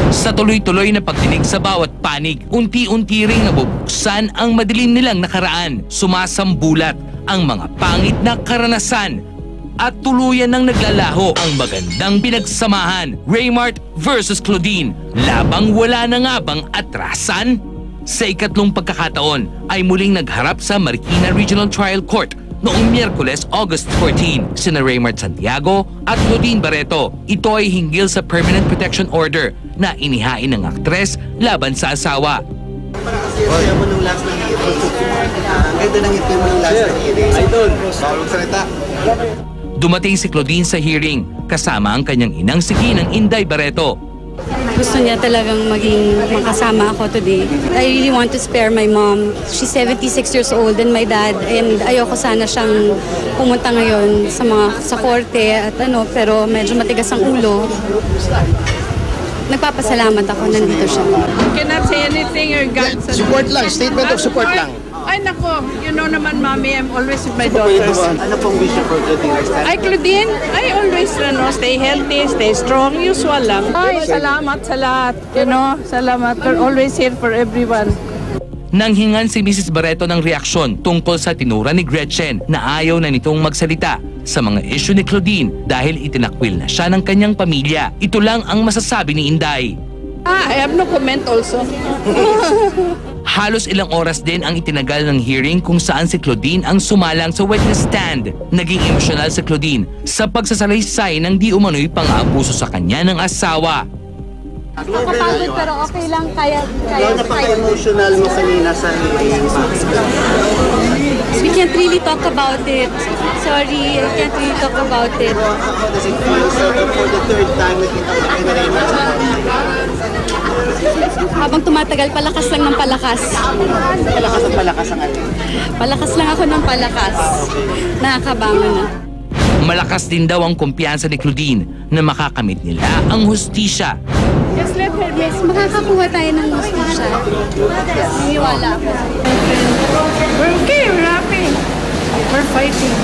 Sa tuloy-tuloy na pagdinig sa bawat panig, unti-unti ring nabubuksan ang madilim nilang nakaraan. Sumasambulat ang mga pangit na karanasan at tuluyan ng naglalaho ang magandang pinagsamahan. Raymart versus Claudine, labang wala na nga bang atrasan? Sa ikatlong pagkakataon ay muling nagharap sa Marikina Regional Trial Court noong Miyerkules, August 14, sina Raymart Santiago at Claudine Barreto. Ito ay hinggil sa Permanent Protection Order na inihain ng aktres laban sa asawa. Kaya mo nung last na hearing. Ang ganda ng ngiti mo nung last na hearing. Idol, bawal salita. Dumating si Claudine sa hearing kasama ang kanyang inang si Ginang Inday Barreto. Gusto niya talagang maging makasama ako today. I really want to spare my mom. She's 76 years old and my dad. And ayoko sana siyang pumunta ngayon sa korte at pero medyo matigas ang ulo. Nagpapasalamat ako, nandito siya. Cannot say anything or God. Support lang, statement of support lang. Ay nako, you know naman mami, I'm always with my daughters. Ano pong vision for Claudine? Ay Claudine, I always stay healthy, stay strong, usual lang. Ay, salamat sa lahat. Salamat. We're always here for everyone. Nanghingan si Mrs. Barreto ng reaksyon tungkol sa tinura ni Gretchen na ayaw na nitong magsalita sa mga isyu ni Claudine dahil itinakwil na siya ng kanyang pamilya. Ito lang ang masasabi ni Inday. I have no comment also. Halos ilang oras din ang itinagal ng hearing kung saan si Claudine ang sumalang sa witness stand. Naging emosyonal si Claudine sa pagsasalaysay ng di umano'y pang-aabuso sa kanya ng asawa. Nakakapagod pero okay lang, kaya Napaka-emotional mo kanina sa hearing. We can't really talk about it. Sorry, I can't really talk about it. How does it feel, sir, for the third time nakita ko kay Raymart? Habang tumatagal, palakas lang ng palakas. Palakas ang palakas ang alin. Palakas lang ako ng palakas. Nakakabangon na. Malakas din daw ang kumpiyansa ni Claudine na makakamit nila ang hustisya. Just let her Yes, makakakuha tayo ng hustisya. Niniwala ako. We're okay, we're happy. We're fighting.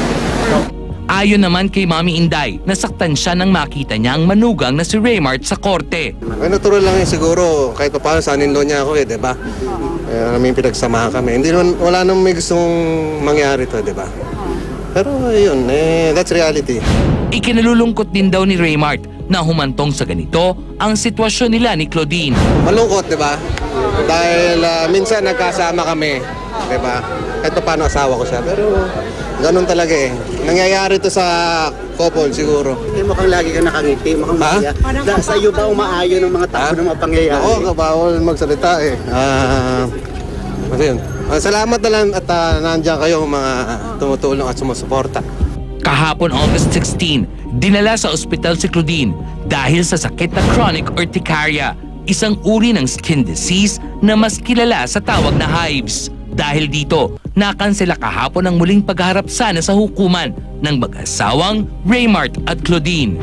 Ayon naman kay Mami Inday, nasaktan siya nang makita niya ang manugang na si Raymart sa korte. Ay, natural lang yun siguro. Kahit pa paano, sanin-law niya ako di ba? Namin pinagsamahan kami. Hindi naman, wala namang may gustong mangyari to, di ba? Pero yun, that's reality. Ikinalulungkot din daw ni Raymart na humantong sa ganito ang sitwasyon nila ni Claudine. Malungkot, di ba? Dahil minsan nagkasama kami, di ba? Kahit pa paano asawa ko siya. Pero ganun talaga eh. Nangyayari to sa couple siguro. Mukhang lagi ka nakangiti, mukhang masaya. Sa iyo ba umaayon ng mga tao ng mga pangyayari? Oo, bawal magsalita eh. Yun. Salamat na lang at nandiyan kayo mga tumutulong at sumusuporta. Kahapon August 16, dinala sa ospital si Claudine dahil sa sakit na chronic urticaria, isang uri ng skin disease na mas kilala sa tawag na hives. Dahil dito, nakansela kahapon ang muling pagharap sana sa hukuman ng mag-asawang Raymart at Claudine.